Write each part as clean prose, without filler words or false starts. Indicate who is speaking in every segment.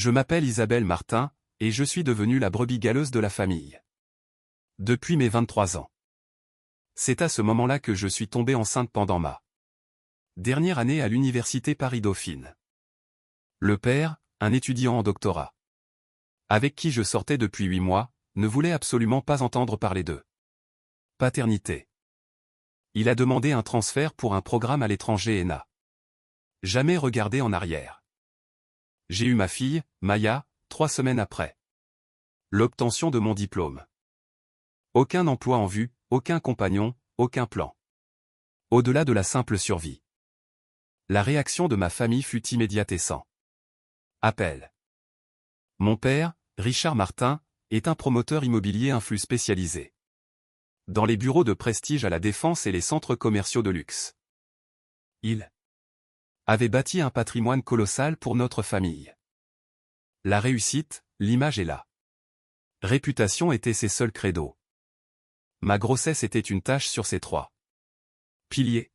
Speaker 1: Je m'appelle Isabelle Martin, et je suis devenue la brebis galeuse de la famille. Depuis mes 23 ans. C'est à ce moment-là que je suis tombée enceinte pendant ma dernière année à l'université Paris-Dauphine. Le père, un étudiant en doctorat, avec qui je sortais depuis 8 mois, ne voulait absolument pas entendre parler de paternité. Il a demandé un transfert pour un programme à l'étranger et n'a jamais regardé en arrière. J'ai eu ma fille, Maya, 3 semaines après l'obtention de mon diplôme. Aucun emploi en vue, aucun compagnon, aucun plan. Au-delà de la simple survie. La réaction de ma famille fut immédiate et sans appel. Mon père, Richard Martin, est un promoteur immobilier influx spécialisé dans les bureaux de prestige à la Défense et les centres commerciaux de luxe. Il avait bâti un patrimoine colossal pour notre famille. La réussite, l'image et la réputation étaient ses seuls credos. Ma grossesse était une tâche sur ces 3 piliers.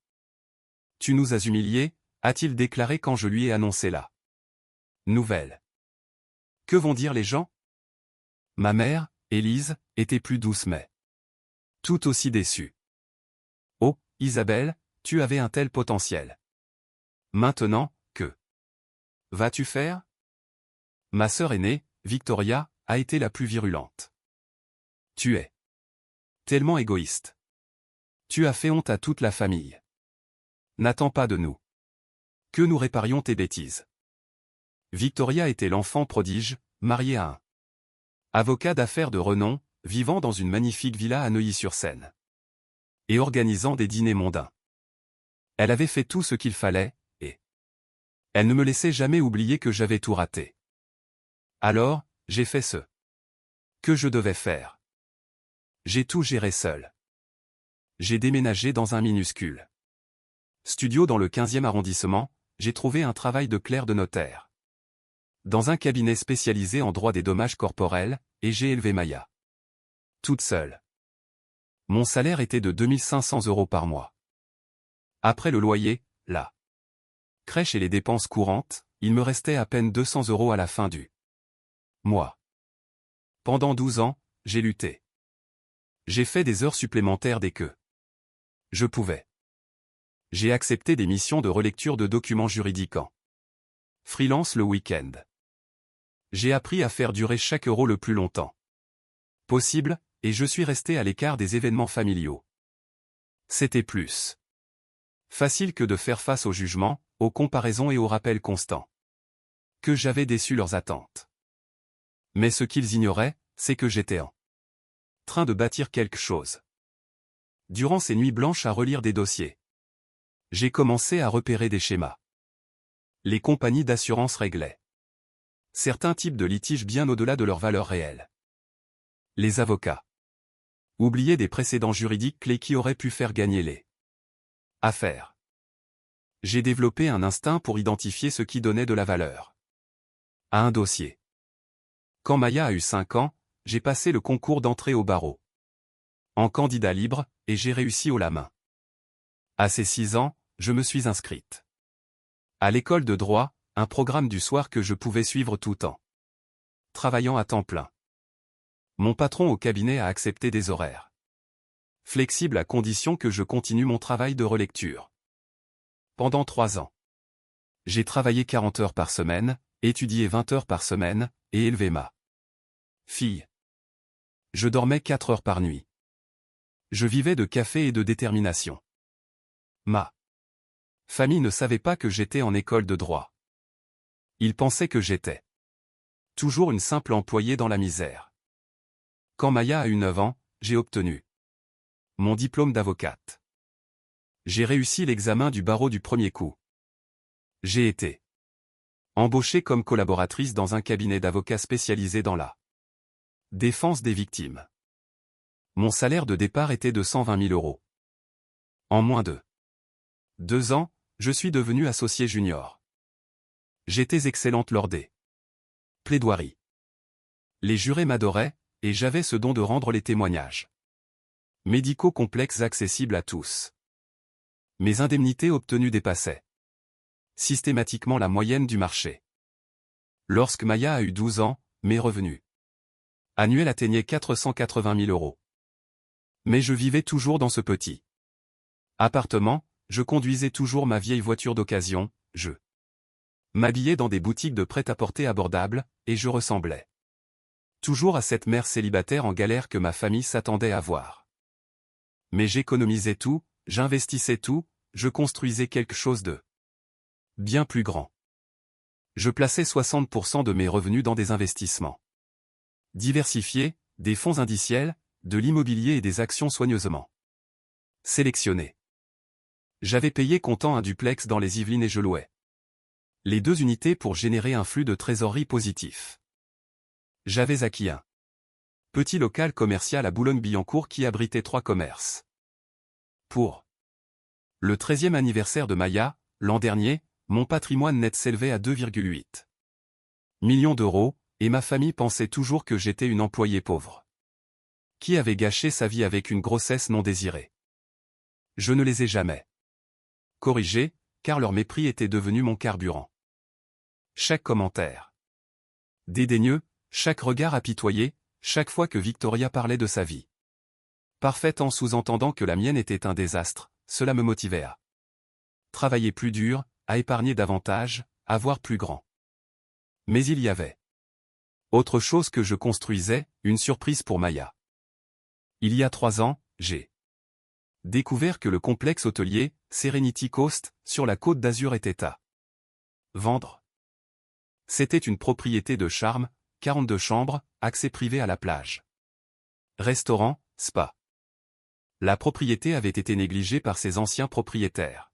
Speaker 1: « Tu nous as humiliés », a-t-il déclaré quand je lui ai annoncé la nouvelle. Que vont dire les gens? Ma mère, Élise, était plus douce mais tout aussi déçue. Oh, Isabelle, tu avais un tel potentiel. Maintenant, que vas-tu faire? Ma sœur aînée, Victoria, a été la plus virulente. Tu es tellement égoïste. Tu as fait honte à toute la famille. N'attends pas de nous que nous réparions tes bêtises. Victoria était l'enfant prodige, mariée à un avocat d'affaires de renom, vivant dans une magnifique villa à Neuilly-sur-Seine. Et organisant des dîners mondains. Elle avait fait tout ce qu'il fallait, et elle ne me laissait jamais oublier que j'avais tout raté. Alors, j'ai fait ce que je devais faire. J'ai tout géré seul. J'ai déménagé dans un minuscule studio dans le 15e arrondissement, j'ai trouvé un travail de clerc de notaire. Dans un cabinet spécialisé en droit des dommages corporels, et j'ai élevé Maya. Toute seule. Mon salaire était de 2500 € par mois. Après le loyer, la crèche et les dépenses courantes, il me restait à peine 200 € à la fin du mois. Pendant 12 ans, j'ai lutté. J'ai fait des heures supplémentaires dès que je pouvais. J'ai accepté des missions de relecture de documents juridiques en freelance le week-end. J'ai appris à faire durer chaque euro le plus longtemps possible, et je suis resté à l'écart des événements familiaux. C'était plus facile que de faire face aux jugements, aux comparaisons et aux rappels constants. Que j'avais déçu leurs attentes. Mais ce qu'ils ignoraient, c'est que j'étais en train de bâtir quelque chose. Durant ces nuits blanches à relire des dossiers, j'ai commencé à repérer des schémas. Les compagnies d'assurance réglaient certains types de litiges bien au-delà de leur valeur réelle. Les avocats oubliaient des précédents juridiques clés qui auraient pu faire gagner les affaires. J'ai développé un instinct pour identifier ce qui donnait de la valeur à un dossier. Quand Maya a eu 5 ans, j'ai passé le concours d'entrée au barreau en candidat libre, et j'ai réussi haut la main. À ses 6 ans, je me suis inscrite à l'école de droit, un programme du soir que je pouvais suivre tout en travaillant à temps plein. Mon patron au cabinet a accepté des horaires flexibles à condition que je continue mon travail de relecture. Pendant 3 ans, j'ai travaillé 40 heures par semaine, étudié 20 heures par semaine, et élevé ma fille. Je dormais 4 heures par nuit. Je vivais de café et de détermination. Ma famille ne savait pas que j'étais en école de droit. Ils pensaient que j'étais toujours une simple employée dans la misère. Quand Maya a eu 9 ans, j'ai obtenu mon diplôme d'avocate. J'ai réussi l'examen du barreau du premier coup. J'ai été embauchée comme collaboratrice dans un cabinet d'avocats spécialisé dans la défense des victimes. Mon salaire de départ était de 120 000 €. En moins de 2 ans, je suis devenue associée junior. J'étais excellente lors des plaidoiries. Les jurés m'adoraient, et j'avais ce don de rendre les témoignages médicaux complexes accessibles à tous. Mes indemnités obtenues dépassaient systématiquement la moyenne du marché. Lorsque Maya a eu 12 ans, mes revenus annuels atteignaient 480 000 euros. Mais je vivais toujours dans ce petit appartement, je conduisais toujours ma vieille voiture d'occasion, je m'habillais dans des boutiques de prêt-à-porter abordables, et je ressemblais toujours à cette mère célibataire en galère que ma famille s'attendait à voir. Mais j'économisais tout, j'investissais tout, je construisais quelque chose de bien plus grand. Je plaçais 60% de mes revenus dans des investissements diversifiés, des fonds indiciels, de l'immobilier et des actions soigneusement sélectionnées. J'avais payé comptant un duplex dans les Yvelines et je louais les 2 unités pour générer un flux de trésorerie positif. J'avais acquis un petit local commercial à Boulogne-Billancourt qui abritait 3 commerces. Pour le 13e anniversaire de Maya, l'an dernier, mon patrimoine net s'élevait à 2,8 millions d'euros, et ma famille pensait toujours que j'étais une employée pauvre qui avait gâché sa vie avec une grossesse non désirée. Je ne les ai jamais corrigés, car leur mépris était devenu mon carburant. Chaque commentaire dédaigneux, chaque regard apitoyé, chaque fois que Victoria parlait de sa vie parfaite en sous-entendant que la mienne était un désastre, cela me motivait à travailler plus dur, à épargner davantage, à voir plus grand. Mais il y avait autre chose que je construisais, une surprise pour Maya. Il y a 3 ans, j'ai découvert que le complexe hôtelier, Serenity Coast, sur la Côte d'Azur était à vendre. C'était une propriété de charme, 42 chambres, accès privé à la plage. Restaurant, spa. La propriété avait été négligée par ses anciens propriétaires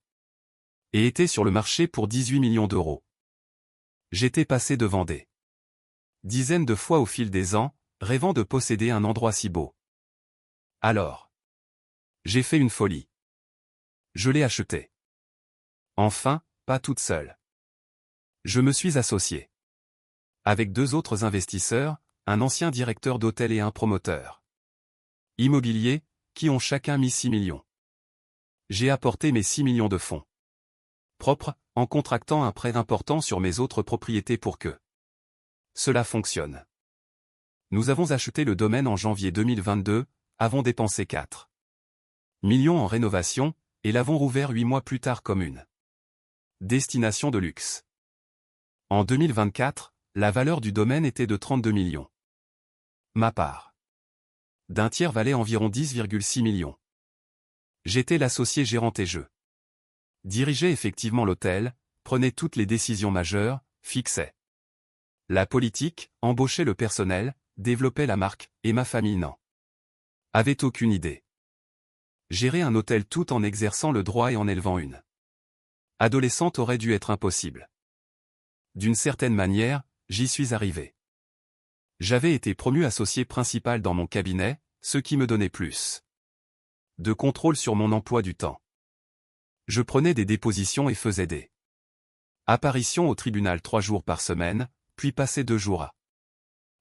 Speaker 1: et était sur le marché pour 18 millions d'euros. J'étais passé devant des dizaines de fois au fil des ans, rêvant de posséder un endroit si beau. Alors, j'ai fait une folie. Je l'ai acheté. Enfin, pas toute seule. Je me suis associé avec 2 autres investisseurs, un ancien directeur d'hôtel et un promoteur immobilier, qui ont chacun mis 6 millions. J'ai apporté mes 6 millions de fonds propres, en contractant un prêt important sur mes autres propriétés pour que cela fonctionne. Nous avons acheté le domaine en janvier 2022, avons dépensé 4 millions en rénovation, et l'avons rouvert 8 mois plus tard comme une destination de luxe. En 2024, la valeur du domaine était de 32 millions. Ma part d'un tiers valait environ 10,6 millions. J'étais l'associé gérant et je dirigeais effectivement l'hôtel, prenais toutes les décisions majeures, fixais la politique, embauchais le personnel, développais la marque, et ma famille n'en avait aucune idée. Gérer un hôtel tout en exerçant le droit et en élevant une adolescente aurait dû être impossible. D'une certaine manière, j'y suis arrivé. J'avais été promu associé principal dans mon cabinet, ce qui me donnait plus de contrôle sur mon emploi du temps. Je prenais des dépositions et faisais des apparitions au tribunal 3 jours par semaine, puis passais 2 jours à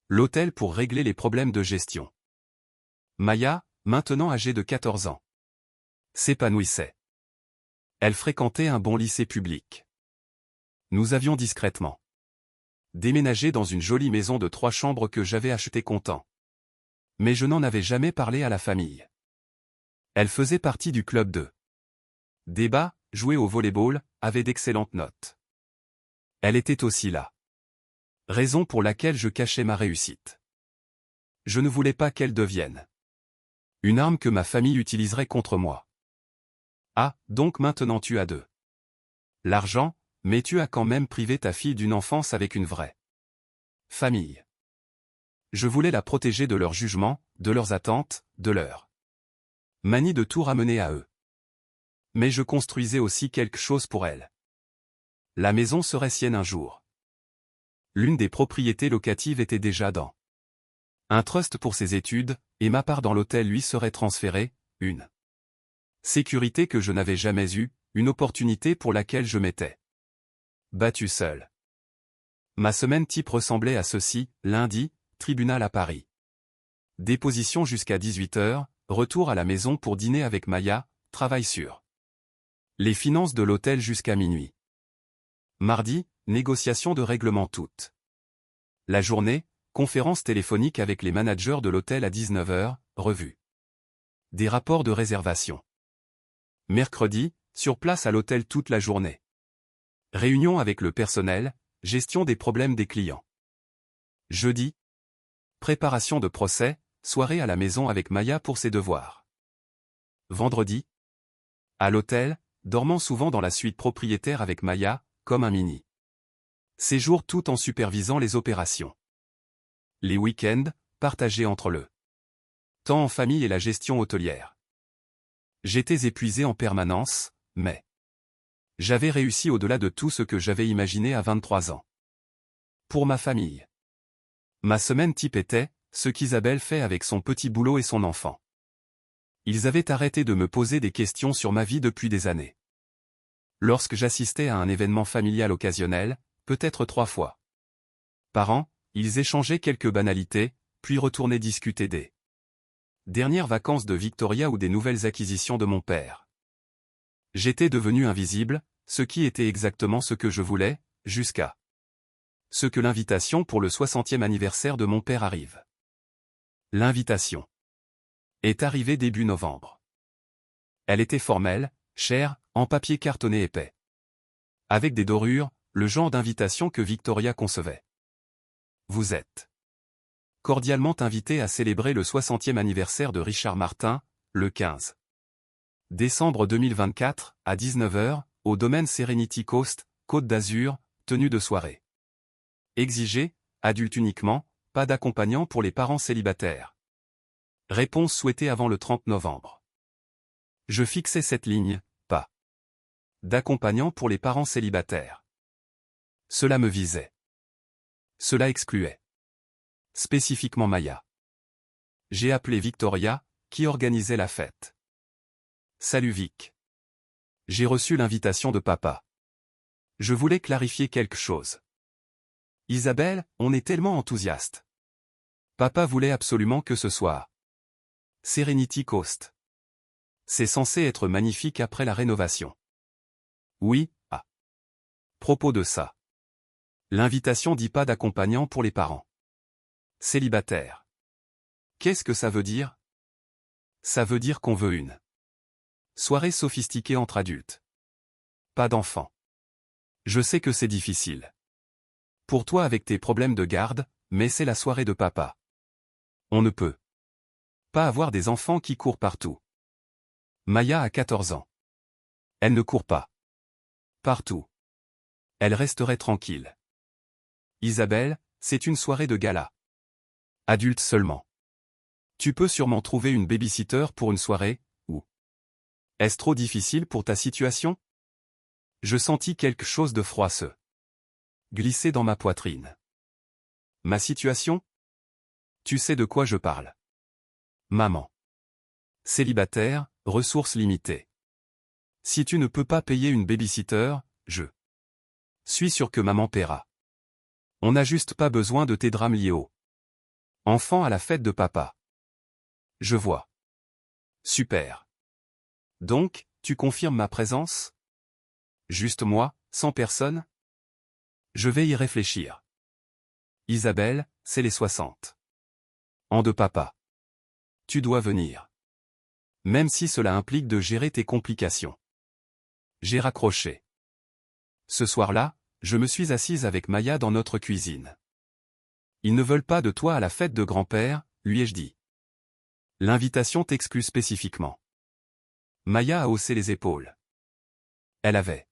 Speaker 1: l'hôtel pour régler les problèmes de gestion. Maya, maintenant âgée de 14 ans, s'épanouissait. Elle fréquentait un bon lycée public. Nous avions discrètement déménagé dans une jolie maison de 3 chambres que j'avais achetée comptant. Mais je n'en avais jamais parlé à la famille. Elle faisait partie du club de débat, jouait au volleyball, avait d'excellentes notes. Elle était aussi là. Raison pour laquelle je cachais ma réussite. Je ne voulais pas qu'elle devienne une arme que ma famille utiliserait contre moi. Ah, donc maintenant tu as de l'argent, mais tu as quand même privé ta fille d'une enfance avec une vraie famille. Je voulais la protéger de leur jugement, de leurs attentes, de leur manie de tout ramener à eux. Mais je construisais aussi quelque chose pour elle. La maison serait sienne un jour. L'une des propriétés locatives était déjà dans un trust pour ses études, et ma part dans l'hôtel lui serait transférée, une sécurité que je n'avais jamais eue, une opportunité pour laquelle je m'étais battu seul. Ma semaine type ressemblait à ceci: lundi, tribunal à Paris. Déposition jusqu'à 18h, retour à la maison pour dîner avec Maya, travail sur les finances de l'hôtel jusqu'à minuit. Mardi, négociation de règlement toute La journée, conférence téléphonique avec les managers de l'hôtel à 19 h, revue. Des rapports de réservation. Mercredi, sur place à l'hôtel toute la journée. Réunion avec le personnel, gestion des problèmes des clients. Jeudi, préparation de procès, soirée à la maison avec Maya pour ses devoirs. Vendredi, à l'hôtel, dormant souvent dans la suite propriétaire avec Maya, comme un mini. Séjour tout en supervisant les opérations. Les week-ends, partagés entre le temps en famille et la gestion hôtelière. J'étais épuisé en permanence, mais j'avais réussi au-delà de tout ce que j'avais imaginé à 23 ans. Pour ma famille. Ma semaine type était, ce qu'Isabelle fait avec son petit boulot et son enfant. Ils avaient arrêté de me poser des questions sur ma vie depuis des années. Lorsque j'assistais à un événement familial occasionnel, peut-être 3 fois par an, ils échangeaient quelques banalités, puis retournaient discuter des dernières vacances de Victoria ou des nouvelles acquisitions de mon père. J'étais devenu invisible, ce qui était exactement ce que je voulais, jusqu'à ce que l'invitation pour le 60e anniversaire de mon père arrive. L'invitation est arrivée début novembre. Elle était formelle, chère, en papier cartonné épais. Avec des dorures, le genre d'invitation que Victoria concevait. Vous êtes cordialement invité à célébrer le 60e anniversaire de Richard Martin, le 15 décembre 2024, à 19 h, au domaine Serenity Coast, Côte d'Azur, tenue de soirée. Exigé, adulte uniquement, pas d'accompagnant pour les parents célibataires. Réponse souhaitée avant le 30 novembre. Je fixais cette ligne, pas d'accompagnant pour les parents célibataires. Cela me visait. Cela excluait spécifiquement Maya. J'ai appelé Victoria, qui organisait la fête. Salut Vic. J'ai reçu l'invitation de papa. Je voulais clarifier quelque chose. Isabelle, on est tellement enthousiaste. Papa voulait absolument que ce soit Serenity Coast. C'est censé être magnifique après la rénovation. Oui, à propos de ça. L'invitation dit pas d'accompagnant pour les parents célibataires. Qu'est-ce que ça veut dire? Ça veut dire qu'on veut une soirée sophistiquée entre adultes. Pas d'enfants. Je sais que c'est difficile. Pour toi avec tes problèmes de garde, mais c'est la soirée de papa. On ne peut pas avoir des enfants qui courent partout. Maya a 14 ans. Elle ne court pas partout. Elle resterait tranquille. Isabelle, c'est une soirée de gala. Adulte seulement. Tu peux sûrement trouver une babysitter pour une soirée, ou est-ce trop difficile pour ta situation? Je sentis quelque chose de froid se glisser dans ma poitrine. Ma situation? Tu sais de quoi je parle. Maman. Célibataire, ressources limitées. Si tu ne peux pas payer une babysitter, je suis sûr que maman paiera. On n'a juste pas besoin de tes drames liés au enfant à la fête de papa. Je vois. Super. Donc, tu confirmes ma présence? Juste moi, sans personne? Je vais y réfléchir. Isabelle, c'est les 60 ans de papa. Tu dois venir. Même si cela implique de gérer tes complications. J'ai raccroché. Ce soir-là, je me suis assise avec Maya dans notre cuisine. Ils ne veulent pas de toi à la fête de grand-père, lui ai-je dit. L'invitation t'exclut spécifiquement. Maya a haussé les épaules. Elle avait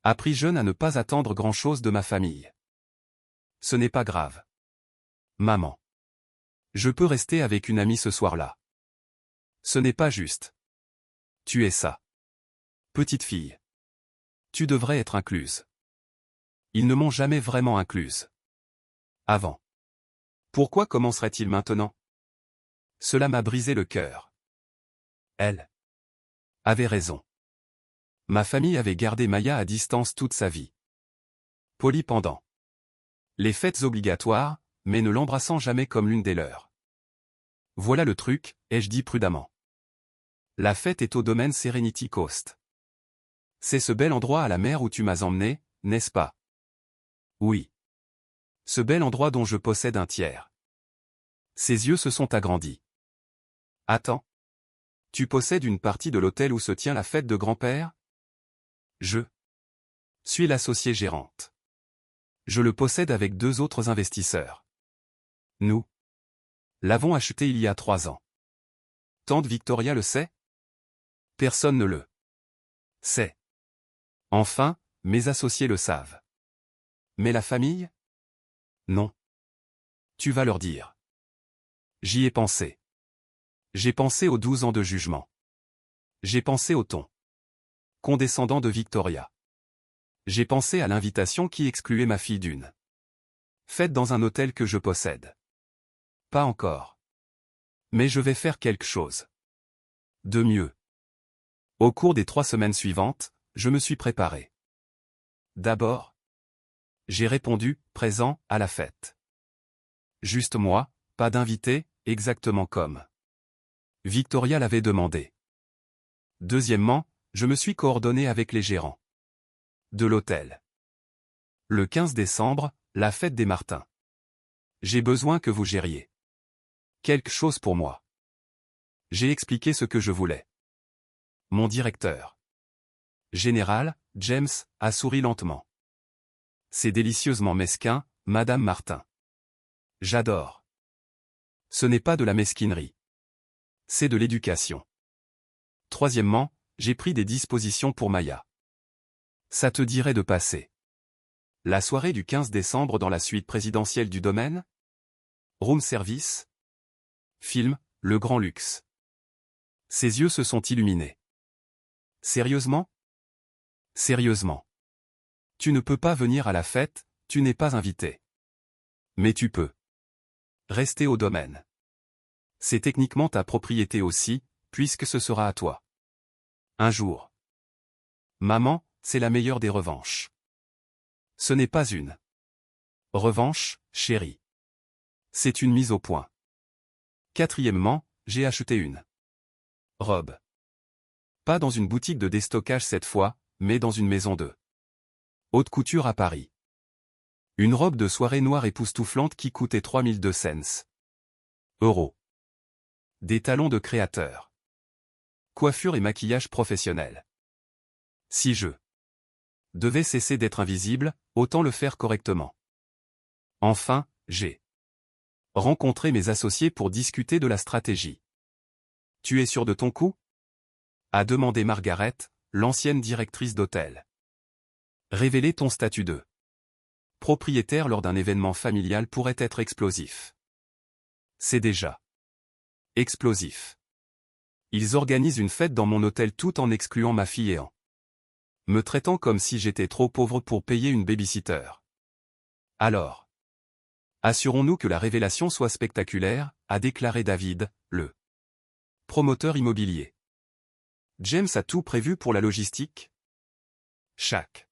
Speaker 1: appris jeune à ne pas attendre grand-chose de ma famille. Ce n'est pas grave. Maman. Je peux rester avec une amie ce soir-là. Ce n'est pas juste. Tu es ça. Petite fille. Tu devrais être incluse. Ils ne m'ont jamais vraiment incluse. Avant. Pourquoi commencerait-il maintenant? Cela m'a brisé le cœur. Elle avait raison. Ma famille avait gardé Maya à distance toute sa vie. Polie pendant les fêtes obligatoires, mais ne l'embrassant jamais comme l'une des leurs. Voilà le truc, ai-je dit prudemment. La fête est au domaine Serenity Coast. C'est ce bel endroit à la mer où tu m'as emmené, n'est-ce pas? Oui. Ce bel endroit dont je possède un tiers. Ses yeux se sont agrandis. Attends. Tu possèdes une partie de l'hôtel où se tient la fête de grand-père? Je suis l'associée gérante. Je le possède avec 2 autres investisseurs. Nous l'avons acheté il y a 3 ans. Tante Victoria le sait? Personne ne le sait. Enfin, mes associés le savent. Mais la famille? Non. Tu vas leur dire. J'y ai pensé. J'ai pensé aux 12 ans de jugement. J'ai pensé au ton condescendant de Victoria. J'ai pensé à l'invitation qui excluait ma fille d'une fête dans un hôtel que je possède. Pas encore. Mais je vais faire quelque chose de mieux. Au cours des 3 semaines suivantes, je me suis préparé. D'abord, j'ai répondu « présent » à la fête. Juste moi, pas d'invité, exactement comme Victoria l'avait demandé. Deuxièmement, je me suis coordonné avec les gérants de l'hôtel. Le 15 décembre, la fête des Martins. J'ai besoin que vous gériez quelque chose pour moi. J'ai expliqué ce que je voulais. Mon directeur général, James, a souri lentement. C'est délicieusement mesquin, Madame Martin. J'adore. Ce n'est pas de la mesquinerie. C'est de l'éducation. Troisièmement, j'ai pris des dispositions pour Maya. Ça te dirait de passer la soirée du 15 décembre dans la suite présidentielle du domaine? Room service? Film, le grand luxe. Ses yeux se sont illuminés. Sérieusement? Sérieusement. Tu ne peux pas venir à la fête, tu n'es pas invité. Mais tu peux rester au domaine. C'est techniquement ta propriété aussi, puisque ce sera à toi. Un jour. Maman, c'est la meilleure des revanches. Ce n'est pas une revanche, chérie. C'est une mise au point. Quatrièmement, j'ai acheté une robe. Pas dans une boutique de déstockage cette fois, mais dans une maison de haute couture à Paris. Une robe de soirée noire époustouflante qui coûtait 3200 €. Des talons de créateur. Coiffure et maquillage professionnel. Si je devais cesser d'être invisible, autant le faire correctement. Enfin, j'ai rencontré mes associés pour discuter de la stratégie. Tu es sûr de ton coup? A demandé Margaret, l'ancienne directrice d'hôtel. Révéler ton statut de propriétaire lors d'un événement familial pourrait être explosif. C'est déjà explosif. Ils organisent une fête dans mon hôtel tout en excluant ma fille et en me traitant comme si j'étais trop pauvre pour payer une babysitter. Alors, assurons-nous que la révélation soit spectaculaire, a déclaré David, le promoteur immobilier. James a tout prévu pour la logistique? Chaque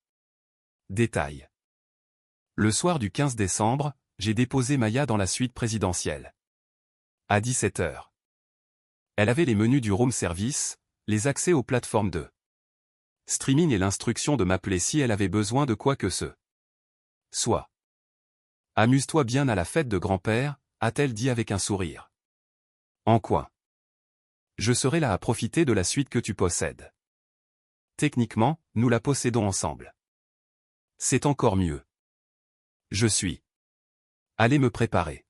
Speaker 1: détail. Le soir du 15 décembre, j'ai déposé Maya dans la suite présidentielle. À 17 h. Elle avait les menus du room service, les accès aux plateformes de streaming et l'instruction de m'appeler si elle avait besoin de quoi que ce soit. Amuse-toi bien à la fête de grand-père, a-t-elle dit avec un sourire. En coin. Je serai là à profiter de la suite que tu possèdes. Techniquement, nous la possédons ensemble. C'est encore mieux. Je suis allé me préparer.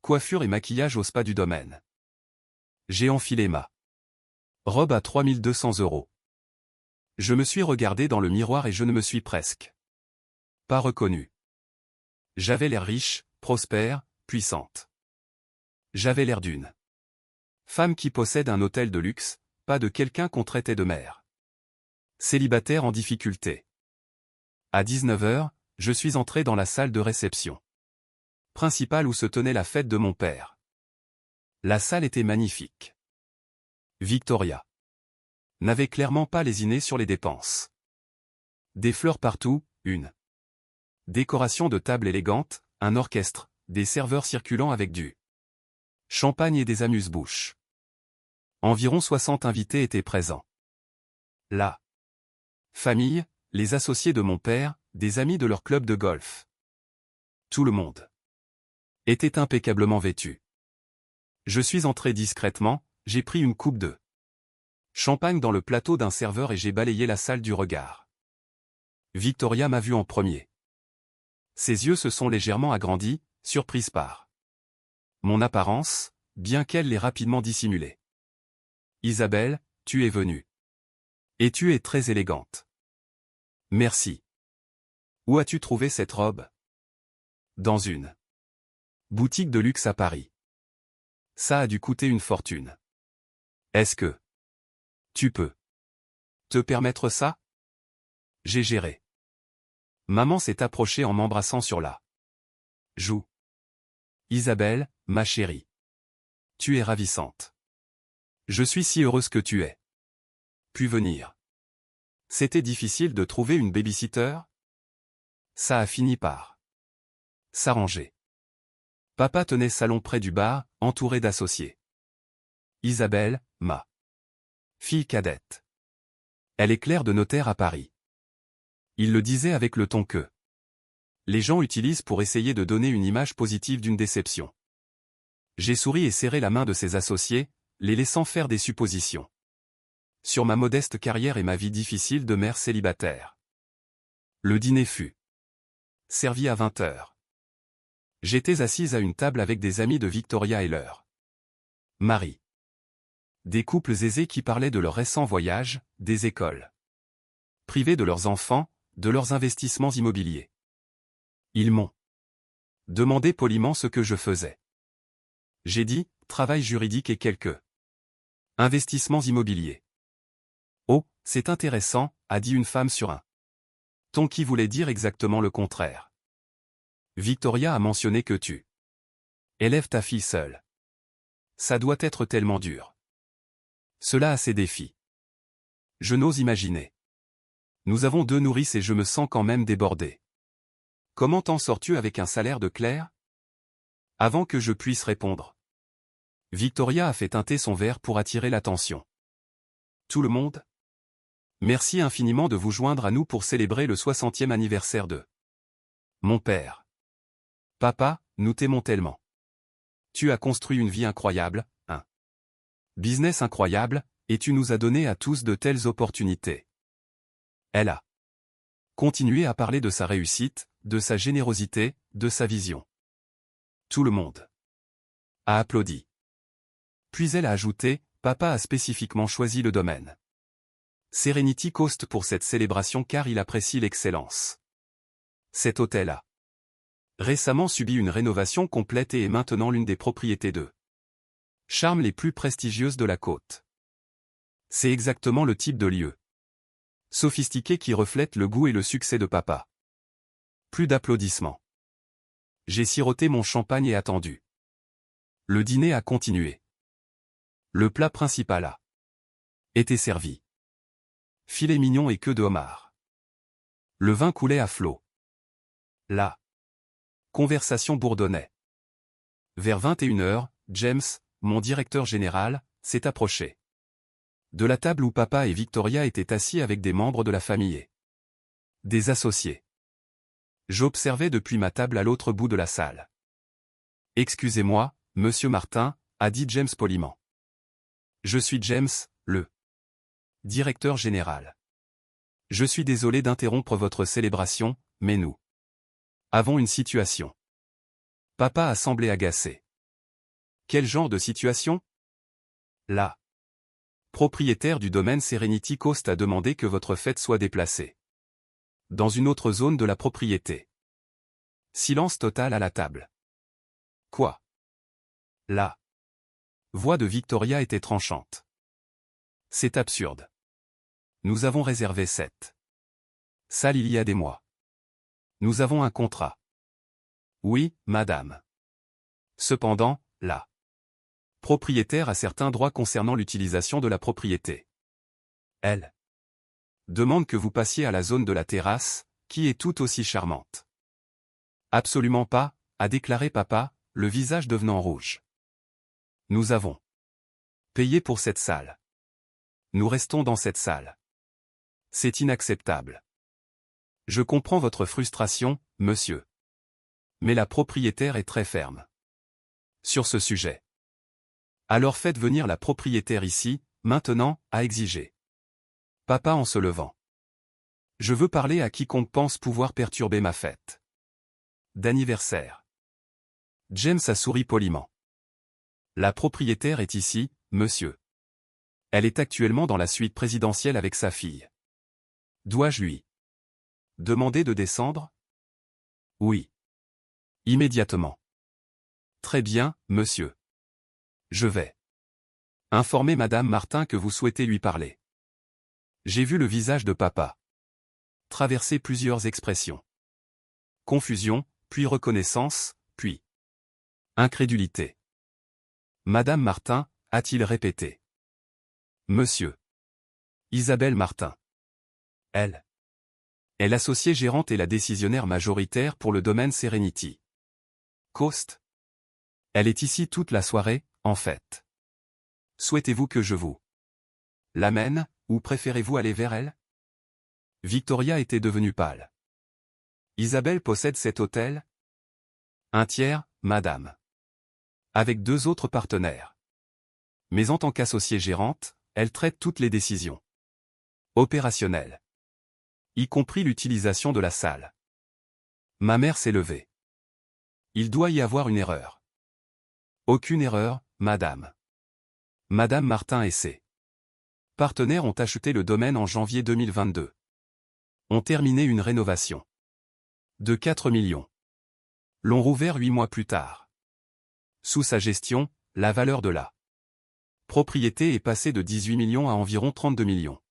Speaker 1: Coiffure et maquillage au spa du domaine. J'ai enfilé ma robe à 3200 €. Je me suis regardé dans le miroir et je ne me suis presque pas reconnu. J'avais l'air riche, prospère, puissante. J'avais l'air d'une femme qui possède un hôtel de luxe, pas de quelqu'un qu'on traitait de mère célibataire en difficulté. À 19 h, je suis entré dans la salle de réception principale où se tenait la fête de mon père. La salle était magnifique. Victoria n'avait clairement pas lésiné sur les dépenses. Des fleurs partout, une décoration de table élégante, un orchestre, des serveurs circulant avec du champagne et des amuse-bouches. Environ 60 invités étaient présents. La famille, les associés de mon père, des amis de leur club de golf. Tout le monde était impeccablement vêtu. Je suis entré discrètement, j'ai pris une coupe de champagne dans le plateau d'un serveur et j'ai balayé la salle du regard. Victoria m'a vu en premier. Ses yeux se sont légèrement agrandis, surprise par mon apparence, bien qu'elle l'ait rapidement dissimulée. Isabelle, tu es venue. Et tu es très élégante. Merci. Où as-tu trouvé cette robe? Dans une boutique de luxe à Paris. Ça a dû coûter une fortune. Est-ce que tu peux te permettre ça? J'ai géré. Maman s'est approchée en m'embrassant sur la joue. Isabelle, ma chérie. Tu es ravissante. Je suis si heureuse que tu aies pu venir. C'était difficile de trouver une babysitter? Ça a fini par s'arranger. Papa tenait salon près du bar, entouré d'associés. Isabelle, ma fille cadette. Elle est clerc de notaire à Paris. Il le disait avec le ton que les gens utilisent pour essayer de donner une image positive d'une déception. J'ai souri et serré la main de ses associés, les laissant faire des suppositions sur ma modeste carrière et ma vie difficile de mère célibataire. Le dîner fut servi à 20 heures. J'étais assise à une table avec des amis de Victoria et leur mari. Des couples aisés qui parlaient de leurs récents voyages, des écoles privées de leurs enfants, de leurs investissements immobiliers. Ils m'ont demandé poliment ce que je faisais. J'ai dit, travail juridique et quelques investissements immobiliers. Oh, c'est intéressant, a dit une femme sur un ton qui voulait dire exactement le contraire. Victoria a mentionné que tu élèves ta fille seule. Ça doit être tellement dur. Cela a ses défis. Je n'ose imaginer. Nous avons 2 nourrices et je me sens quand même débordé. Comment t'en sors-tu avec un salaire de clerc? Avant que je puisse répondre, Victoria a fait teinter son verre pour attirer l'attention. Tout le monde? Merci infiniment de vous joindre à nous pour célébrer le 60e anniversaire de mon père. Papa, nous t'aimons tellement. Tu as construit une vie incroyable, un business incroyable, et tu nous as donné à tous de telles opportunités. Elle a continué à parler de sa réussite, de sa générosité, de sa vision. Tout le monde a applaudi. Puis elle a ajouté, papa a spécifiquement choisi le domaine Serenity Coast pour cette célébration car il apprécie l'excellence. Cet hôtel a récemment subi une rénovation complète et est maintenant l'une des propriétés de charme les plus prestigieuses de la côte. C'est exactement le type de lieu sophistiqué qui reflète le goût et le succès de papa. Plus d'applaudissements. J'ai siroté mon champagne et attendu. Le dîner a continué. Le plat principal a été servi. Filet mignon et queue de homard. Le vin coulait à flot. La conversation bourdonnait. Vers 21 heures, James, mon directeur général, s'est approché de la table où papa et Victoria étaient assis avec des membres de la famille et des associés. J'observais depuis ma table à l'autre bout de la salle. Excusez-moi, monsieur Martin, a dit James poliment. Je suis James, le directeur général. Je suis désolé d'interrompre votre célébration, mais nous avons une situation. Papa a semblé agacé. Quel genre de situation? La propriétaire du domaine Serenity Coast a demandé que votre fête soit déplacée dans une autre zone de la propriété. Silence total à la table. Quoi? La voix de Victoria était tranchante. C'est absurde. Nous avons réservé cette salle il y a des mois. Nous avons un contrat. Oui, madame. Cependant, la propriétaire a certains droits concernant l'utilisation de la propriété. Elle demande que vous passiez à la zone de la terrasse, qui est tout aussi charmante. Absolument pas, a déclaré papa, le visage devenant rouge. Nous avons payé pour cette salle. Nous restons dans cette salle. C'est inacceptable. Je comprends votre frustration, monsieur. Mais la propriétaire est très ferme sur ce sujet. Alors faites venir la propriétaire ici, maintenant, a exigé papa en se levant. Je veux parler à quiconque pense pouvoir perturber ma fête d'anniversaire. James a souri poliment. La propriétaire est ici, monsieur. Elle est actuellement dans la suite présidentielle avec sa fille. Dois-je lui demander de descendre? Oui. Immédiatement. Très bien, monsieur. Je vais informer Madame Martin que vous souhaitez lui parler. J'ai vu le visage de papa traverser plusieurs expressions. Confusion, puis reconnaissance, puis incrédulité. Madame Martin, a-t-il répété. Monsieur. Isabelle Martin. Elle est l'associée gérante et la décisionnaire majoritaire pour le domaine Serenity Coast. Elle est ici toute la soirée, en fait. Souhaitez-vous que je vous l'amène, ou préférez-vous aller vers elle? Victoria était devenue pâle. Isabelle possède cet hôtel? Un tiers, madame. Avec 2 autres partenaires. Mais en tant qu'associée gérante, elle traite toutes les décisions opérationnelles, y compris l'utilisation de la salle. Ma mère s'est levée. Il doit y avoir une erreur. Aucune erreur, madame. Madame Martin et ses partenaires ont acheté le domaine en janvier 2022. Ont terminé une rénovation de 4 millions. L'ont rouvert 8 mois plus tard. Sous sa gestion, la valeur de la propriété est passée de 18 millions à environ 32 millions.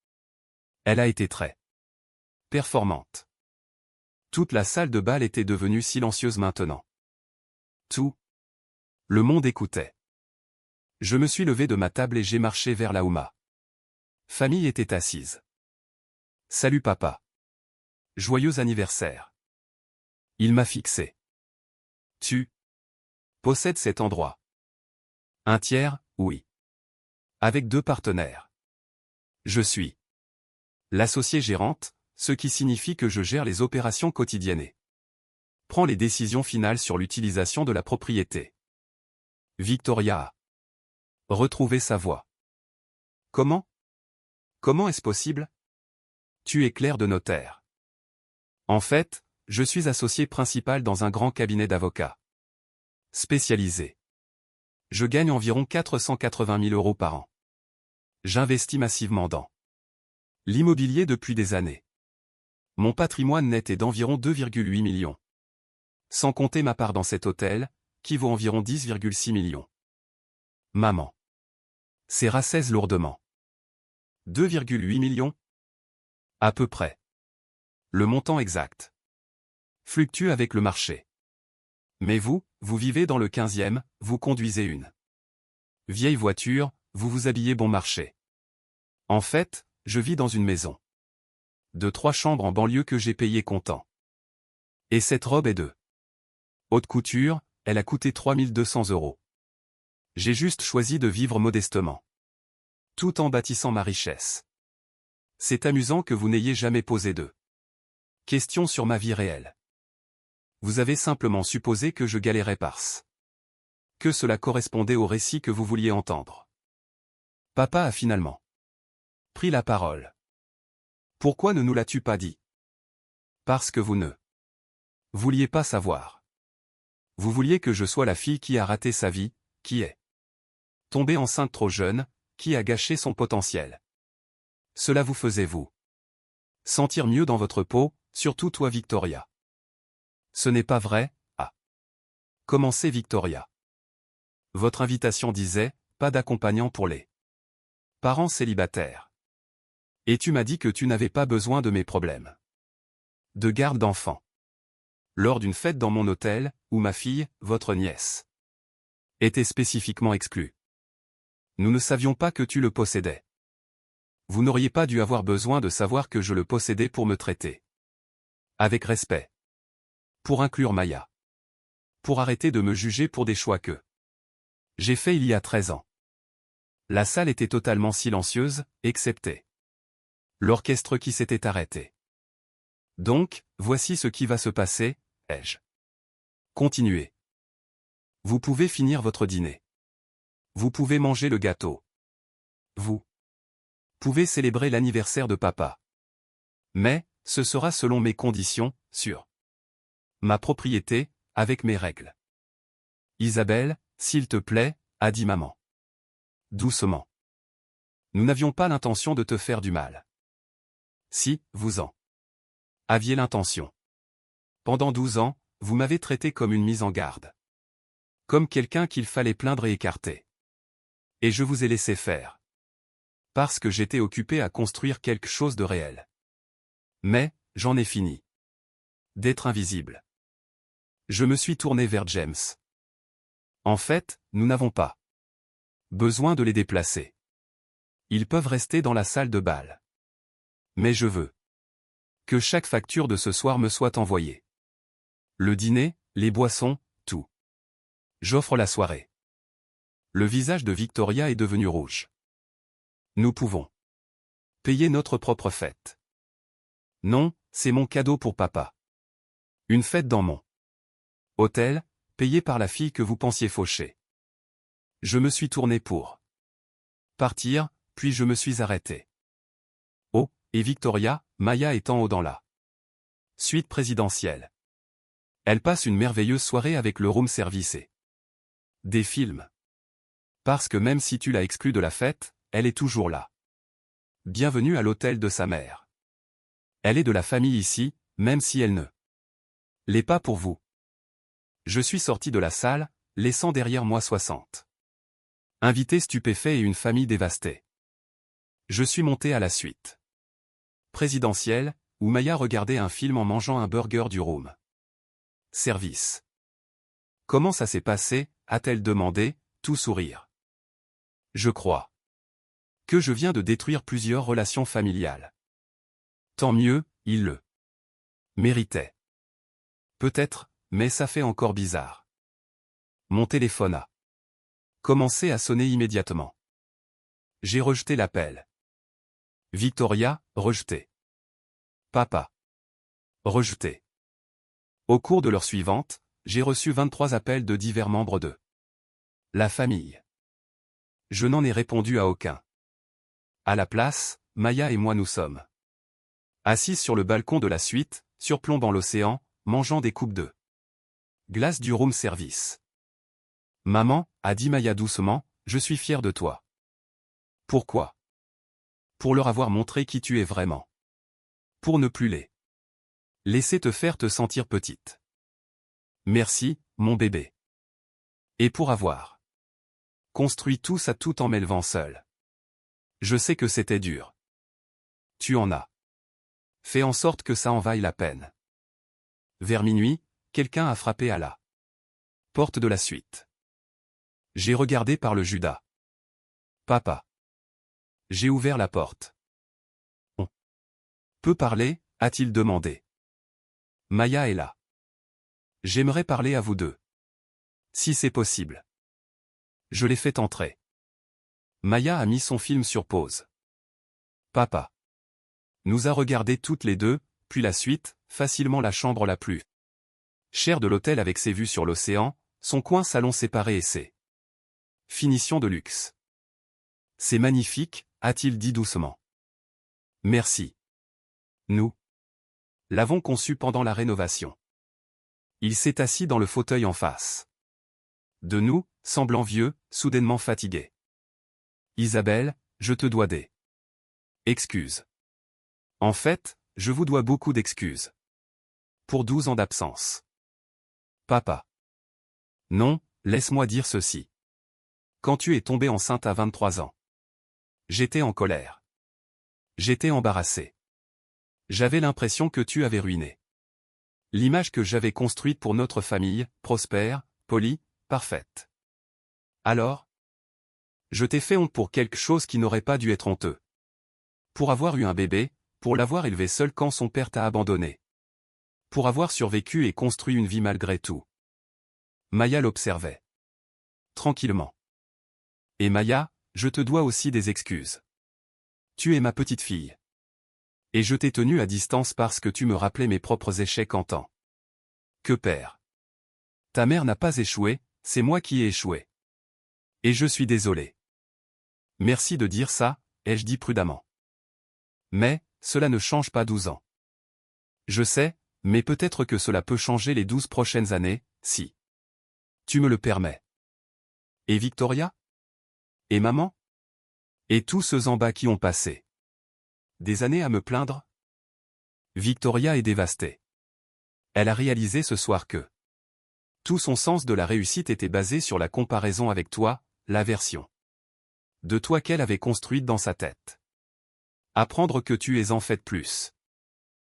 Speaker 1: Elle a été très performante. Toute la salle de bal était devenue silencieuse maintenant. Tout le monde écoutait. Je me suis levé de ma table et j'ai marché vers là où ma famille était assise. Salut papa. Joyeux anniversaire. Il m'a fixé. Tu possèdes cet endroit. Un tiers, oui. Avec 2 partenaires. Je suis l'associée gérante, ce qui signifie que je gère les opérations quotidiennes et prends les décisions finales sur l'utilisation de la propriété. Victoria a retrouvé sa voix. Comment? Comment est-ce possible? Tu es clerc de notaire. En fait, je suis associé principal dans un grand cabinet d'avocats spécialisé. Je gagne environ 480 000 € par an. J'investis massivement dans l'immobilier depuis des années. Mon patrimoine net est d'environ 2,8 millions. Sans compter ma part dans cet hôtel, qui vaut environ 10,6 millions. Maman. C'est rassaise lourdement. 2,8 millions? À peu près. Le montant exact fluctue avec le marché. Mais vous vivez dans le 15e, vous conduisez une vieille voiture, vous vous habillez bon marché. En fait, je vis dans une maison de 3 chambres en banlieue que j'ai payée comptant. Et cette robe est de haute couture, elle a coûté 3 200 €. J'ai juste choisi de vivre modestement, tout en bâtissant ma richesse. C'est amusant que vous n'ayez jamais posé de questions sur ma vie réelle. Vous avez simplement supposé que je galérais parce que cela correspondait au récit que vous vouliez entendre. Papa a finalement pris la parole. Pourquoi ne nous l'as-tu pas dit? Parce que vous ne vouliez pas savoir. Vous vouliez que je sois la fille qui a raté sa vie, qui est tombée enceinte trop jeune, qui a gâché son potentiel. Cela vous faisait vous sentir mieux dans votre peau, surtout toi Victoria. Ce n'est pas vrai, a commencé Victoria. Votre invitation disait, pas d'accompagnant pour les parents célibataires. Et tu m'as dit que tu n'avais pas besoin de mes problèmes de garde d'enfants. Lors d'une fête dans mon hôtel, où ma fille, votre nièce, était spécifiquement exclue. Nous ne savions pas que tu le possédais. Vous n'auriez pas dû avoir besoin de savoir que je le possédais pour me traiter avec respect. Pour inclure Maya. Pour arrêter de me juger pour des choix que j'ai faits il y a 13 ans. La salle était totalement silencieuse, excepté l'orchestre qui s'était arrêté. Donc, voici ce qui va se passer, ai-je Continuez. Vous pouvez finir votre dîner. Vous pouvez manger le gâteau. Vous pouvez célébrer l'anniversaire de papa. Mais, ce sera selon mes conditions, sur ma propriété, avec mes règles. Isabelle, s'il te plaît, a dit maman. Doucement. Nous n'avions pas l'intention de te faire du mal. Si, vous en aviez l'intention. Pendant 12 ans, vous m'avez traité comme une mise en garde. Comme quelqu'un qu'il fallait plaindre et écarter. Et je vous ai laissé faire. Parce que j'étais occupé à construire quelque chose de réel. Mais, j'en ai fini d'être invisible. Je me suis tourné vers James. En fait, nous n'avons pas besoin de les déplacer. Ils peuvent rester dans la salle de bal. Mais je veux que chaque facture de ce soir me soit envoyée. Le dîner, les boissons, tout. J'offre la soirée. Le visage de Victoria est devenu rouge. Nous pouvons payer notre propre fête. Non, c'est mon cadeau pour papa. Une fête dans mon hôtel, payée par la fille que vous pensiez faucher. Je me suis tourné pour partir, puis je me suis arrêté. Oh, et Victoria, Maya est en haut dans la suite présidentielle. Elle passe une merveilleuse soirée avec le room service et des films. Parce que même si tu l'as exclue de la fête, elle est toujours là. Bienvenue à l'hôtel de sa mère. Elle est de la famille ici, même si elle ne l'est pas pour vous. Je suis sorti de la salle, laissant derrière moi 60 invités stupéfaits et une famille dévastée. Je suis monté à la suite présidentielle, où Maya regardait un film en mangeant un burger du room service. Comment ça s'est passé, a-t-elle demandé, tout sourire. Je crois que je viens de détruire plusieurs relations familiales. Tant mieux, il le méritait. Peut-être, mais ça fait encore bizarre. Mon téléphone a commencé à sonner immédiatement. J'ai rejeté l'appel. Victoria, rejeté. Papa. Rejeté. Au cours de l'heure suivante, j'ai reçu 23 appels de divers membres de la famille. Je n'en ai répondu à aucun. À la place, Maya et moi nous sommes assises sur le balcon de la suite, surplombant l'océan, mangeant des coupes de glace du room service. Maman, a dit Maya doucement, je suis fière de toi. Pourquoi? Pour leur avoir montré qui tu es vraiment. Pour ne plus les laisser te faire te sentir petite. Merci, mon bébé. Et pour avoir construit tout ça tout en m'élevant seul. Je sais que c'était dur. Tu en as fait en sorte que ça en vaille la peine. Vers minuit, quelqu'un a frappé à la porte de la suite. J'ai regardé par le Judas. Papa. J'ai ouvert la porte. On peut parler, a-t-il demandé. Maya est là. J'aimerais parler à vous deux. Si c'est possible. Je l'ai fait entrer. Maya a mis son film sur pause. Papa nous a regardés toutes les deux, puis la suite, facilement la chambre la plus chère de l'hôtel avec ses vues sur l'océan, son coin salon séparé et ses finitions de luxe. C'est magnifique, a-t-il dit doucement. Merci. Nous l'avons conçu pendant la rénovation. Il s'est assis dans le fauteuil en face de nous, semblant vieux, soudainement fatigué. Isabelle, je te dois des excuses. En fait, je vous dois beaucoup d'excuses. Pour 12 ans d'absence. Papa. Non, laisse-moi dire ceci. Quand tu es tombée enceinte à 23 ans. J'étais en colère. J'étais embarrassé. J'avais l'impression que tu avais ruiné l'image que j'avais construite pour notre famille, prospère, polie, parfaite. Alors? Je t'ai fait honte pour quelque chose qui n'aurait pas dû être honteux. Pour avoir eu un bébé, pour l'avoir élevé seul quand son père t'a abandonné. Pour avoir survécu et construit une vie malgré tout. Maya l'observait. Tranquillement. Et Maya, je te dois aussi des excuses. Tu es ma petite fille. Et je t'ai tenue à distance parce que tu me rappelais mes propres échecs en tant que père. Ta mère n'a pas échoué, c'est moi qui ai échoué. Et je suis désolé. Merci de dire ça, ai-je dit prudemment. Mais, cela ne change pas 12 ans. Je sais, mais peut-être que cela peut changer les 12 prochaines années, si. Tu me le permets. Et Victoria? Et maman? Et tous ceux en bas qui ont passé des années à me plaindre? Victoria est dévastée. Elle a réalisé ce soir que tout son sens de la réussite était basé sur la comparaison avec toi, la version de toi qu'elle avait construite dans sa tête. Apprendre que tu es en fait plus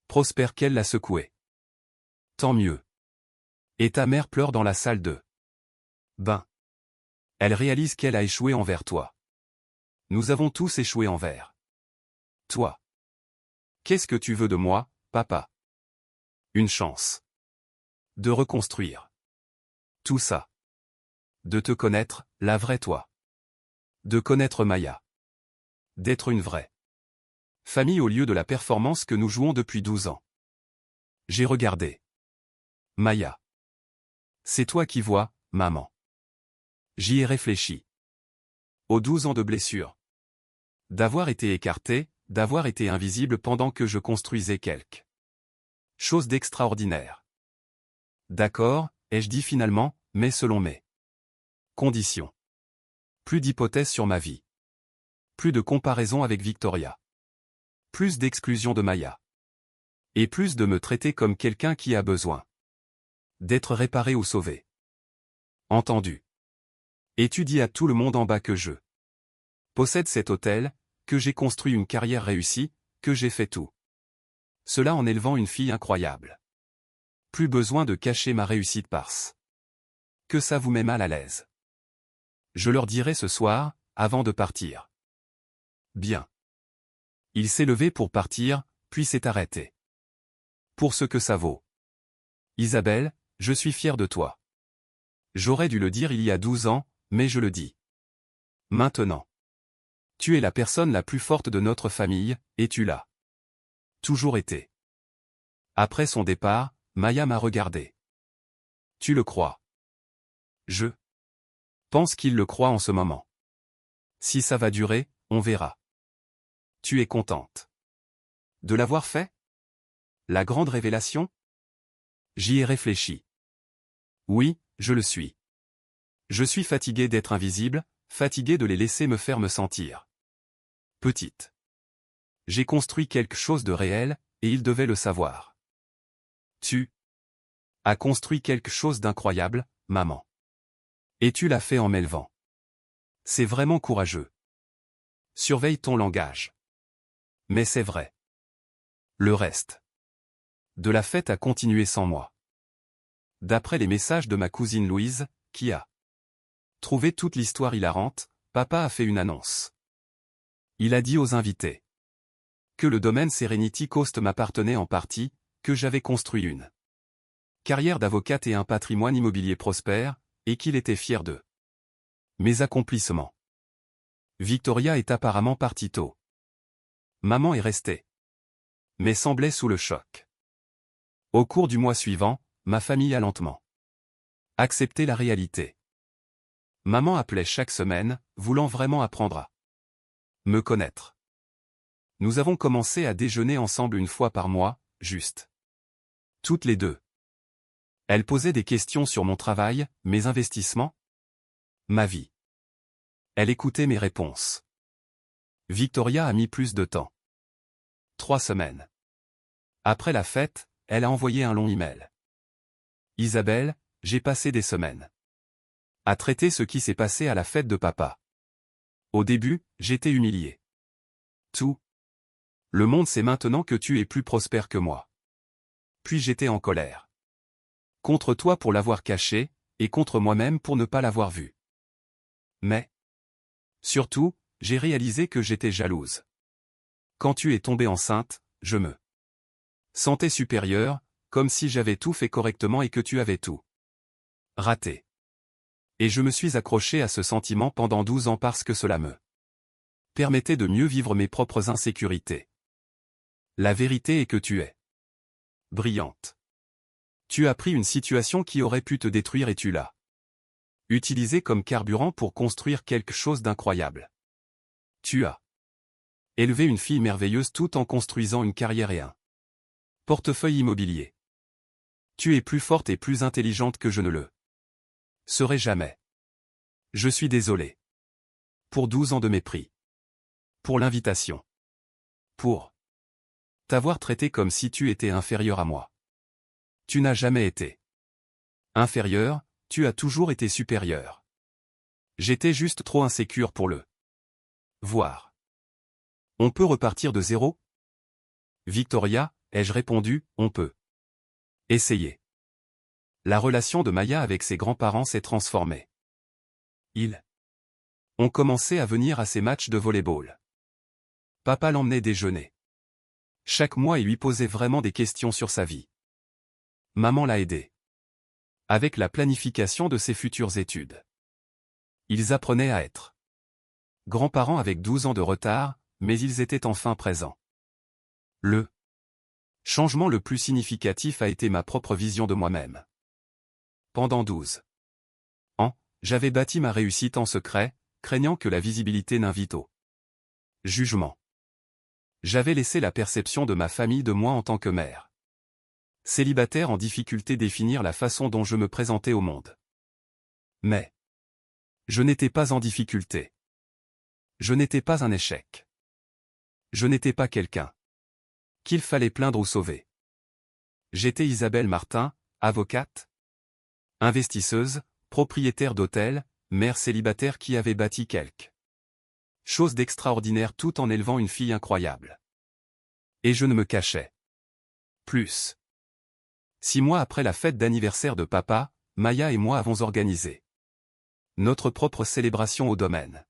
Speaker 1: prospère qu'elle l'a secoué. Tant mieux. Et ta mère pleure dans la salle de bain. Elle réalise qu'elle a échoué envers toi. Nous avons tous échoué envers toi. Qu'est-ce que tu veux de moi, papa? Une chance de reconstruire tout ça. De te connaître, la vraie toi. De connaître Maya. D'être une vraie famille au lieu de la performance que nous jouons depuis 12 ans. J'ai regardé. Maya. C'est toi qui vois, maman. J'y ai réfléchi. Aux 12 ans de blessure. D'avoir été écarté, d'avoir été invisible pendant que je construisais quelque chose d'extraordinaire. D'accord, ai-je dit finalement, mais selon mes conditions. Plus d'hypothèses sur ma vie. Plus de comparaison avec Victoria. Plus d'exclusion de Maya. Et plus de me traiter comme quelqu'un qui a besoin d'être réparé ou sauvé. Entendu. Et tu dis à tout le monde en bas que je possède cet hôtel, que j'ai construit une carrière réussie, que j'ai fait tout cela en élevant une fille incroyable. Plus besoin de cacher ma réussite parce que ça vous met mal à l'aise. Je leur dirai ce soir, avant de partir. Bien. Il s'est levé pour partir, puis s'est arrêté. Pour ce que ça vaut. Isabelle, je suis fier de toi. J'aurais dû le dire il y a 12 ans, mais je le dis. Maintenant. Tu es la personne la plus forte de notre famille, et tu l'as toujours été. Après son départ, Maya m'a regardé. Tu le crois? Je pense qu'il le croit en ce moment. Si ça va durer, on verra. Tu es contente de l'avoir fait? La grande révélation? J'y ai réfléchi. Oui, je le suis. Je suis fatigué d'être invisible, fatigué de les laisser me faire me sentir petite. J'ai construit quelque chose de réel, et ils devaient le savoir. Tu as construit quelque chose d'incroyable, maman. Et tu l'as fait en m'élevant. C'est vraiment courageux. Surveille ton langage. Mais c'est vrai. Le reste de la fête a continué sans moi. D'après les messages de ma cousine Louise, qui a trouvé toute l'histoire hilarante, papa a fait une annonce. Il a dit aux invités que le domaine Serenity Coast m'appartenait en partie, que j'avais construit une carrière d'avocate et un patrimoine immobilier prospère, et qu'il était fier de mes accomplissements. Victoria est apparemment partie tôt. Maman est restée, mais semblait sous le choc. Au cours du mois suivant, ma famille a lentement accepté la réalité. Maman appelait chaque semaine, voulant vraiment apprendre à me connaître. Nous avons commencé à déjeuner ensemble une fois par mois, juste toutes les deux. Elle posait des questions sur mon travail, mes investissements, ma vie. Elle écoutait mes réponses. Victoria a mis plus de temps. 3 semaines. Après la fête, elle a envoyé un long email. Isabelle, j'ai passé des semaines à traiter ce qui s'est passé à la fête de papa. Au début, j'étais humilié. Tout le monde sait maintenant que tu es plus prospère que moi. Puis j'étais en colère. Contre toi pour l'avoir caché, et contre moi-même pour ne pas l'avoir vu. Mais, surtout, j'ai réalisé que j'étais jalouse. Quand tu es tombée enceinte, je me sentais supérieure, comme si j'avais tout fait correctement et que tu avais tout raté. Et je me suis accroché à ce sentiment pendant 12 ans parce que cela me permettait de mieux vivre mes propres insécurités. La vérité est que tu es brillante. Tu as pris une situation qui aurait pu te détruire et tu l'as utilisée comme carburant pour construire quelque chose d'incroyable. Tu as élevé une fille merveilleuse tout en construisant une carrière et un portefeuille immobilier. Tu es plus forte et plus intelligente que je ne le serai jamais. Je suis désolé. Pour 12 ans de mépris. Pour l'invitation. Pour t'avoir traité comme si tu étais inférieur à moi. Tu n'as jamais été inférieur, tu as toujours été supérieur. J'étais juste trop insécure pour le voir. On peut repartir de zéro? Victoria, ai-je répondu, on peut essayer. La relation de Maya avec ses grands-parents s'est transformée. Ils ont commencé à venir à ses matchs de volley-ball. Papa l'emmenait déjeuner chaque mois et lui posait vraiment des questions sur sa vie. Maman l'a aidé avec la planification de ses futures études. Ils apprenaient à être grands-parents avec 12 ans de retard, mais ils étaient enfin présents. Le changement le plus significatif a été ma propre vision de moi-même. Pendant 12 ans, j'avais bâti ma réussite en secret, craignant que la visibilité n'invite au jugement. J'avais laissé la perception de ma famille de moi en tant que mère célibataire en difficulté définir la façon dont je me présentais au monde. Mais je n'étais pas en difficulté. Je n'étais pas un échec. Je n'étais pas quelqu'un qu'il fallait plaindre ou sauver. J'étais Isabelle Martin, avocate, investisseuse, propriétaire d'hôtel, mère célibataire qui avait bâti quelque chose d'extraordinaire tout en élevant une fille incroyable. Et je ne me cachais plus. 6 mois après la fête d'anniversaire de papa, Maya et moi avons organisé notre propre célébration au domaine.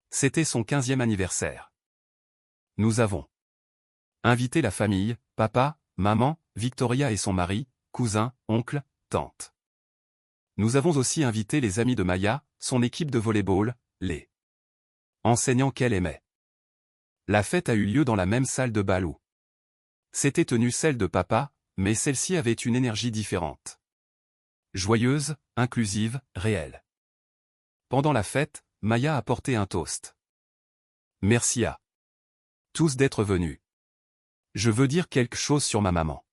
Speaker 1: C'était son 15e anniversaire. Nous avons invité la famille, papa, maman, Victoria et son mari, cousins, oncles, tantes. Nous avons aussi invité les amis de Maya, son équipe de volley-ball, les enseignants qu'elle aimait. La fête a eu lieu dans la même salle de bal où s'était tenue celle de papa, mais celle-ci avait une énergie différente. Joyeuse, inclusive, réelle. Pendant la fête, Maya a porté un toast. Merci à tous d'être venus. Je veux dire quelque chose sur ma maman.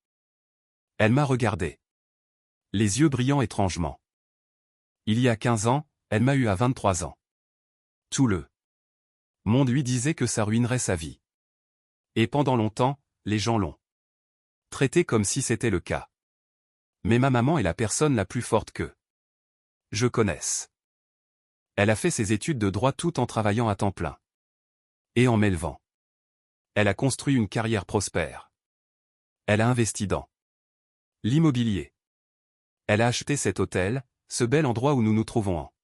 Speaker 1: Elle m'a regardé. Les yeux brillants étrangement. Il y a 15 ans, elle m'a eu à 23 ans. Tout le monde lui disait que ça ruinerait sa vie. Et pendant longtemps, les gens l'ont traité comme si c'était le cas. Mais ma maman est la personne la plus forte que je connaisse. Elle a fait ses études de droit tout en travaillant à temps plein. Et en m'élevant. Elle a construit une carrière prospère. Elle a investi dans l'immobilier. Elle a acheté cet hôtel, ce bel endroit où nous nous trouvons en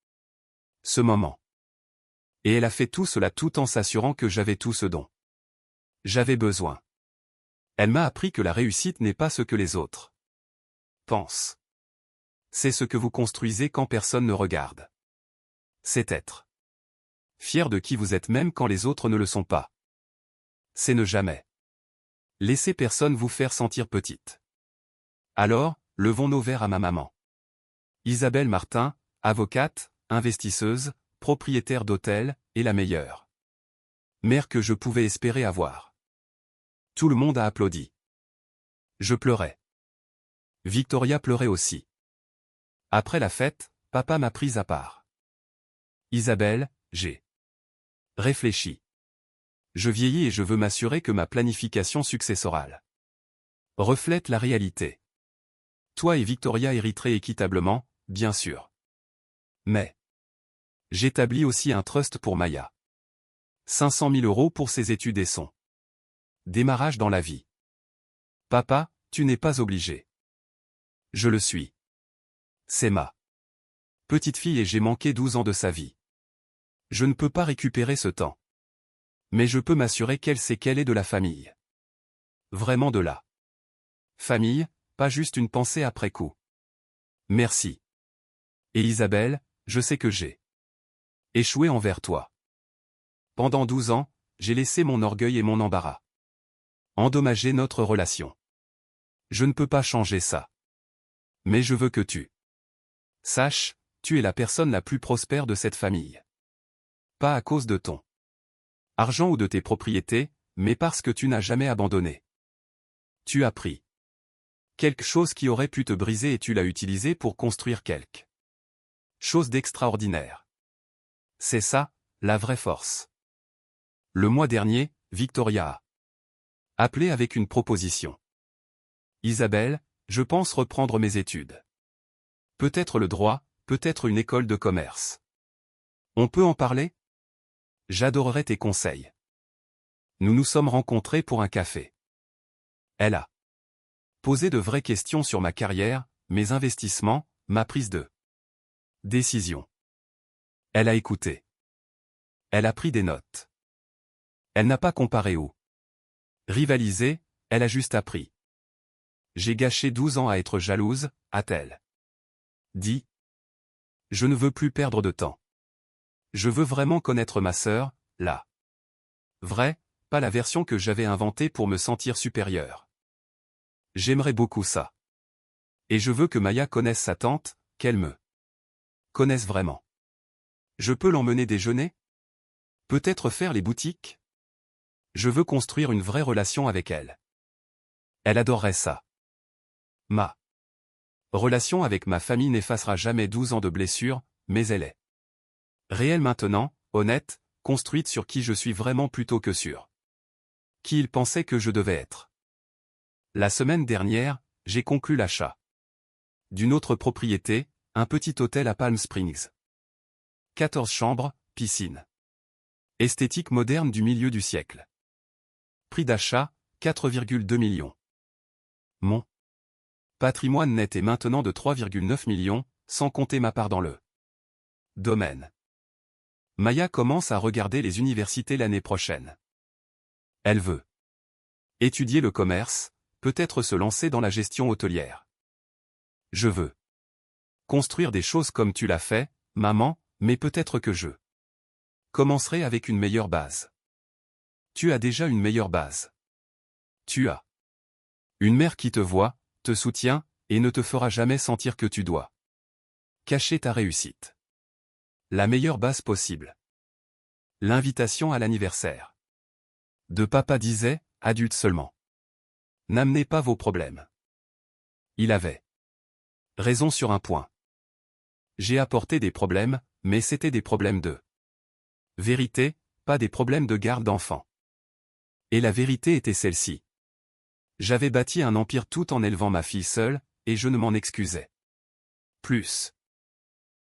Speaker 1: ce moment. Et elle a fait tout cela tout en s'assurant que j'avais tout ce dont j'avais besoin. Elle m'a appris que la réussite n'est pas ce que les autres pensent. C'est ce que vous construisez quand personne ne regarde. C'est être fier de qui vous êtes même quand les autres ne le sont pas. C'est ne jamais laisser personne vous faire sentir petite. Alors, levons nos verres à ma maman. Isabelle Martin, avocate, investisseuse, propriétaire d'hôtel, et la meilleure mère que je pouvais espérer avoir. Tout le monde a applaudi. Je pleurais. Victoria pleurait aussi. Après la fête, papa m'a prise à part. Isabelle, j'ai réfléchi. Je vieillis et je veux m'assurer que ma planification successorale reflète la réalité. Toi et Victoria hériterez équitablement, bien sûr. Mais j'établis aussi un trust pour Maya. 500 000 € pour ses études et son démarrage dans la vie. Papa, tu n'es pas obligé. Je le suis. C'est ma petite fille et j'ai manqué 12 ans de sa vie. Je ne peux pas récupérer ce temps. Mais je peux m'assurer qu'elle sait qu'elle est de la famille. Vraiment de la famille, pas juste une pensée après coup. Merci. Et Isabelle, je sais que j'ai échoué envers toi. Pendant 12 ans, j'ai laissé mon orgueil et mon embarras endommager notre relation. Je ne peux pas changer ça. Mais je veux que tu saches, tu es la personne la plus prospère de cette famille. Pas à cause de ton argent ou de tes propriétés, mais parce que tu n'as jamais abandonné. Tu as pris quelque chose qui aurait pu te briser et tu l'as utilisé pour construire quelque chose d'extraordinaire. C'est ça, la vraie force. Le mois dernier, Victoria a appelé avec une proposition. Isabelle, je pense reprendre mes études. Peut-être le droit, peut-être une école de commerce. On peut en parler? J'adorerais tes conseils. Nous nous sommes rencontrés pour un café. Elle a posé de vraies questions sur ma carrière, mes investissements, ma prise de décision. Elle a écouté. Elle a pris des notes. Elle n'a pas comparé ou rivalisé, elle a juste appris. J'ai gâché 12 ans à être jalouse, a-t-elle dit. Je ne veux plus perdre de temps. Je veux vraiment connaître ma sœur, la vraie, pas la version que j'avais inventée pour me sentir supérieure. J'aimerais beaucoup ça. Et je veux que Maya connaisse sa tante, qu'elle me connaisse vraiment. Je peux l'emmener déjeuner? Peut-être faire les boutiques? Je veux construire une vraie relation avec elle. Elle adorerait ça. Ma relation avec ma famille n'effacera jamais 12 ans de blessures, mais elle est réelle maintenant, honnête, construite sur qui je suis vraiment plutôt que sur qui il pensait que je devais être. La semaine dernière, j'ai conclu l'achat d'une autre propriété, un petit hôtel à Palm Springs. 14 chambres, piscine. Esthétique moderne du milieu du siècle. Prix d'achat, 4,2 millions. Mon patrimoine net est maintenant de 3,9 millions, sans compter ma part dans le domaine. Maya commence à regarder les universités l'année prochaine. Elle veut étudier le commerce, peut-être se lancer dans la gestion hôtelière. Je veux construire des choses comme tu l'as fait, maman, mais peut-être que je commencerai avec une meilleure base. Tu as déjà une meilleure base. Tu as une mère qui te voit, te soutient, et ne te fera jamais sentir que tu dois cacher ta réussite. La meilleure base possible. L'invitation à l'anniversaire de papa disait, adulte seulement. N'amenez pas vos problèmes. Il avait raison sur un point. J'ai apporté des problèmes, mais c'était des problèmes de vérité, pas des problèmes de garde d'enfants. Et la vérité était celle-ci. J'avais bâti un empire tout en élevant ma fille seule, et je ne m'en excusais plus.